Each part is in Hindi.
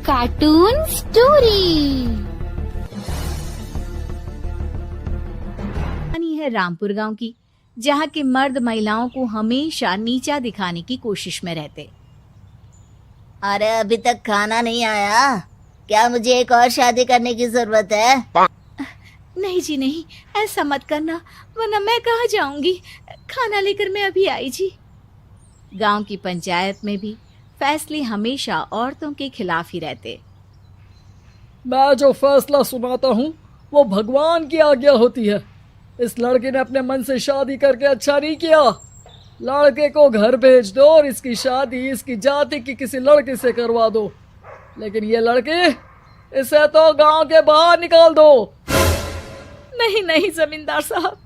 Cartoon story. कहानी है रामपुर गांव की, जहां के मर्द महिलाओं को हमेशा नीचा दिखाने की कोशिश में रहते। अरे अभी तक खाना नहीं आया क्या? मुझे एक और शादी करने की जरूरत है। नहीं जी नहीं, ऐसा मत करना, वरना मैं कहाँ जाऊंगी। खाना लेकर मैं अभी आई जी। गांव की पंचायत में भी फैसले हमेशा औरतों के खिलाफ ही रहते। मैं जो फैसला सुनाता हूँ वो भगवान की आज्ञा होती है। इस लड़के ने अपने मन से शादी करके अच्छा नहीं किया। लड़के को घर भेज दो और इसकी शादी इसकी जाति की किसी लड़के से करवा दो। लेकिन ये लड़की, इसे तो गांव के बाहर निकाल दो। नहीं नहीं जमींदार साहब,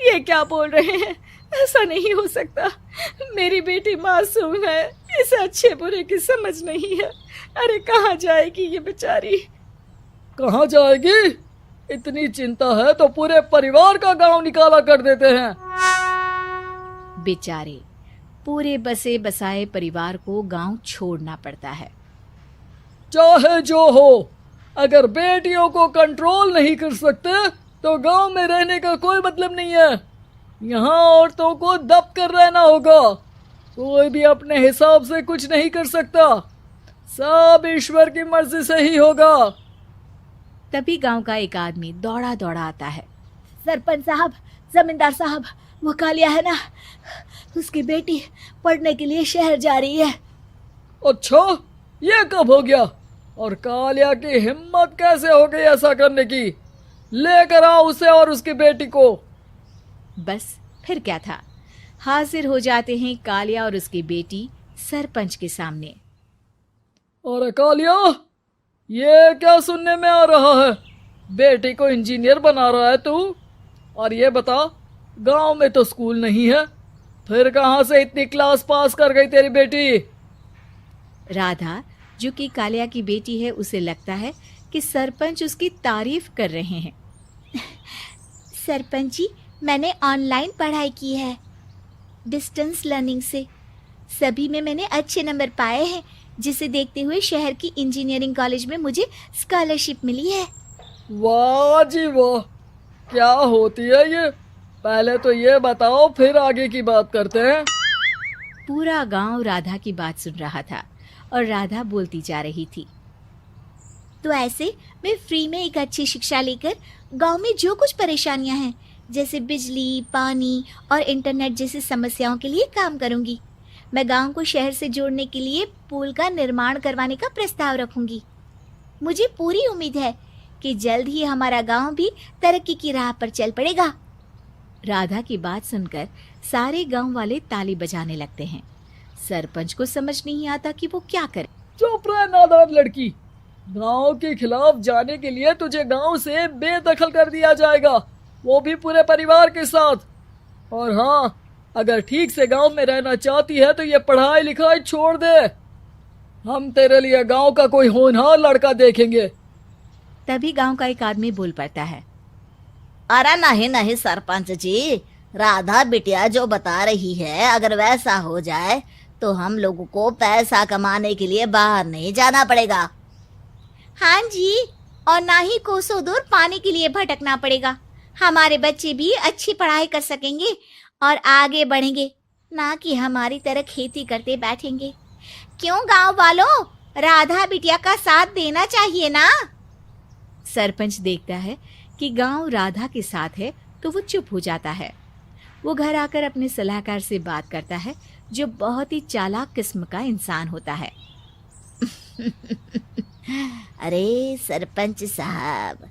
ये क्या बोल रहे हैं? ऐसा नहीं हो सकता। मेरी बेटी मासूम है, इसे अच्छे बुरे की समझ नहीं है। अरे कहाँ जाएगी ये बेचारी? कहाँ जाएगी? इतनी चिंता है तो पूरे परिवार का गांव निकाला कर देते हैं। बेचारे पूरे बसे बसाए परिवार को गांव छोड़ना पड़ता है। चाहे जो हो, अगर बेटियों को कंट्रोल नहीं कर सकते तो गांव में रहने का कोई मतलब नहीं है। यहाँ औरतों को दब कर रहना होगा। कोई भी अपने हिसाब से कुछ नहीं कर सकता, सब ईश्वर की मर्जी से ही होगा। तभी गांव का एक आदमी दौड़ा दौड़ा आता है। सरपंच साहब, जमींदार साहब, वो कालिया है ना, उसकी बेटी पढ़ने के लिए शहर जा रही है। अच्छा, ये कब हो गया? और कालिया की हिम्मत कैसे हो गई ऐसा करने की? लेकर आओ उसे और उसकी बेटी को। बस फिर क्या था, हाजिर हो जाते हैं कालिया और उसकी बेटी सरपंच के सामने। अरे कालिया, ये क्या सुनने में आ रहा है? बेटी को इंजीनियर बना रहा है तू? और ये बता, गांव में तो स्कूल नहीं है, फिर कहाँ से इतनी क्लास पास कर गई तेरी बेटी? राधा, जो कि कालिया की बेटी है, उसे लगता है कि सरपंच उसकी तारीफ कर रहे हैं। सरपंच जी, मैंने ऑनलाइन पढ़ाई की है, डिस्टेंस लर्निंग से। सभी में मैंने अच्छे नंबर पाए हैं, जिसे देखते हुए शहर की इंजीनियरिंग कॉलेज में मुझे स्कॉलरशिप मिली है। वाह जी वाह, क्या होती है ये? पहले तो ये बताओ, फिर आगे की बात करते हैं। पूरा गांव राधा की बात सुन रहा था और राधा बोलती जा रही थी। तो ऐसे मैं फ्री में एक अच्छी शिक्षा लेकर गांव में जो कुछ परेशानियां हैं, जैसे बिजली, पानी और इंटरनेट जैसी समस्याओं के लिए काम करूंगी। मैं गांव को शहर से जोड़ने के लिए पुल का निर्माण करवाने का प्रस्ताव रखूंगी। मुझे पूरी उम्मीद है कि जल्द ही हमारा गांव भी तरक्की की राह पर चल पड़ेगा। राधा की बात सुनकर सारे गांव वाले ताली बजाने लगते हैं। सरपंच को समझ नहीं आता कि वो क्या करे। चुप रह नादान लड़की, गांव के खिलाफ जाने के लिए तुझे गांव से बेदखल कर दिया जाएगा, वो भी पूरे परिवार के साथ। और हाँ, अगर ठीक से गांव में रहना चाहती है तो ये पढ़ाई लिखाई छोड़ दे। हम तेरे लिए गांव का कोई होनहार लड़का देखेंगे। तभी गांव का एक आदमी बोल पड़ता है। अरे नहीं नहीं सरपंच जी, राधा बिटिया जो बता रही है, अगर वैसा हो जाए तो हम लोगों को पैसा कमाने के लिए बाहर नहीं जाना पड़ेगा। हाँ जी, और ना ही कोसों दूर पानी के लिए भटकना पड़ेगा। हमारे बच्चे भी अच्छी पढ़ाई कर सकेंगे और आगे बढ़ेंगे, ना कि हमारी तरह खेती करते बैठेंगे। क्यों गांव वालों, राधा बिटिया का साथ देना चाहिए ना। सरपंच देखता है कि गांव राधा के साथ है तो वो चुप हो जाता है। वो घर आकर अपने सलाहकार से बात करता है, जो बहुत ही चालाक किस्म का इंसान होता है। अरे सरपंच साहब,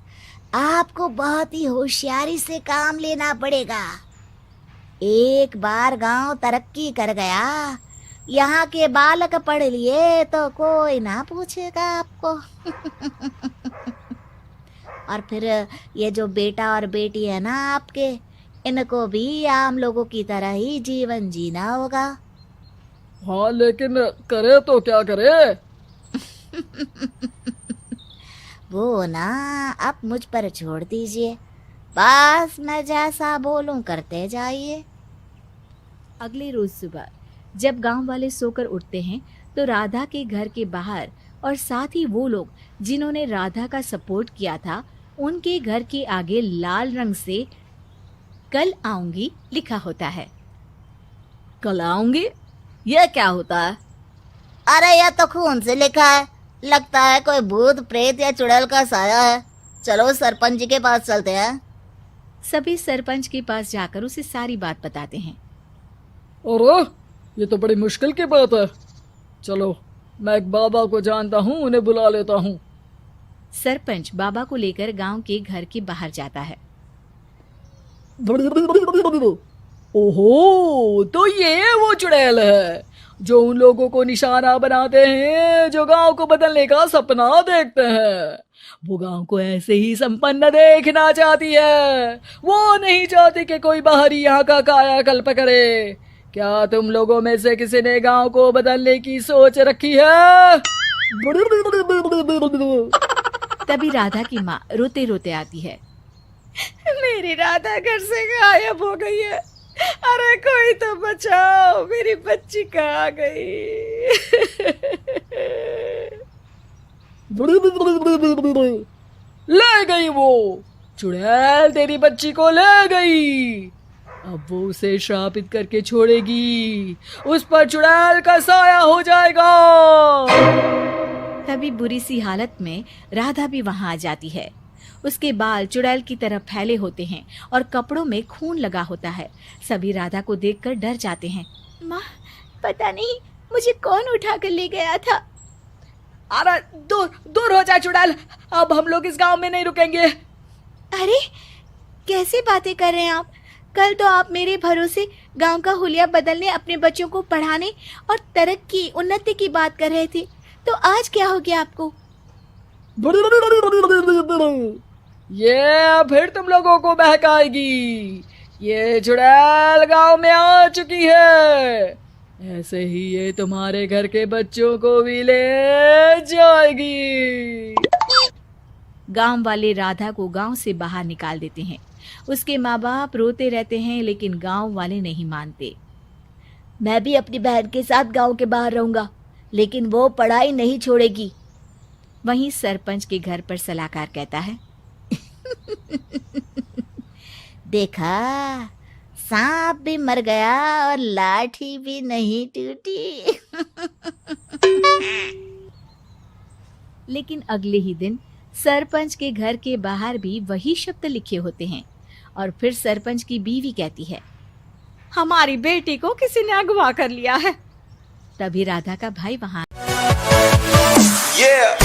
आपको बहुत ही होशियारी से काम लेना पड़ेगा। एक बार गांव तरक्की कर गया, यहाँ के बालक पढ़ लिए तो कोई ना पूछेगा आपको। और फिर ये जो बेटा और बेटी है ना आपके, इनको भी आम लोगों की तरह ही जीवन जीना होगा। हाँ, लेकिन करे तो क्या करे? वो ना आप मुझ पर छोड़ दीजिए, बस मैं जैसा बोलूं करते जाइए। अगले रोज सुबह जब गांव वाले सोकर उठते हैं तो राधा के घर के बाहर और साथ ही वो लोग जिन्होंने राधा का सपोर्ट किया था उनके घर के आगे लाल रंग से कल आऊंगी लिखा होता है। कल आऊंगी, यह क्या होता है? अरे यह तो खून से लिखा है, लगता है कोई भूत प्रेत या चुड़ैल का साया है। चलो सरपंच जी के पास चलते हैं। सभी सरपंच के पास जाकर उसे सारी बात बताते हैं। अरे ये तो बड़ी मुश्किल की बात है। चलो मैं एक बाबा को जानता हूँ, उन्हें बुला लेता हूँ। सरपंच बाबा को लेकर गांव के घर के बाहर जाता है। ओहो, तो ये वो चुड़ैल है जो उन लोगों को निशाना बनाते हैं जो गांव को बदलने का सपना देखते हैं। वो गांव को ऐसे ही संपन्न देखना चाहती है, वो नहीं चाहती कि कोई बाहरी यहाँ का कायाकल्प करे। क्या तुम लोगों में से किसी ने गांव को बदलने की सोच रखी है? तभी राधा की माँ रोते रोते आती है। मेरी राधा घर से गायब हो गई है। अरे कोई तो बचाओ, मेरी बच्ची कहाँ गई? ले गई वो चुड़ैल, तेरी बच्ची को ले गई। अब वो उसे श्रापित करके छोड़ेगी, उस पर चुड़ैल का साया हो जाएगा। तभी बुरी सी हालत में राधा भी वहां आ जाती है। उसके बाल चुड़ैल की तरह फैले होते हैं और कपड़ों में खून लगा होता है। सभी राधा को देखकर डर जाते हैं। माँ, पता नहीं मुझे कौन उठा कर ले गया था। अरे दूर दूर हो जा चुड़ैल, अब हम लोग इस गांव में नहीं रुकेंगे। अरे कैसे बातें कर रहे हैं आप? कल तो आप मेरे भरोसे गांव का हुलिया बदलने, अपने बच्चों को पढ़ाने और तरक्की उन्नति की बात कर रहे थे, तो आज क्या हो गया आपको? ये फिर तुम लोगों को बहकाएगी। ये चुड़ैल गांव में आ चुकी है, ऐसे ही ये तुम्हारे घर के बच्चों को भी ले जाएगी। गांव वाले राधा को गांव से बाहर निकाल देते हैं। उसके माँ बाप रोते रहते हैं लेकिन गांव वाले नहीं मानते। मैं भी अपनी बहन के साथ गांव के बाहर रहूंगा, लेकिन वो पढ़ाई नहीं छोड़ेगी। वहीं सरपंच के घर पर सलाहकार कहता है। देखा, सांप भी मर गया और लाठी भी नहीं टूटी। लेकिन अगले ही दिन सरपंच के घर के बाहर भी वही शब्द लिखे होते हैं और फिर सरपंच की बीवी कहती है, हमारी बेटी को किसी ने अगवा कर लिया है। तभी राधा का भाई वहां Yeah.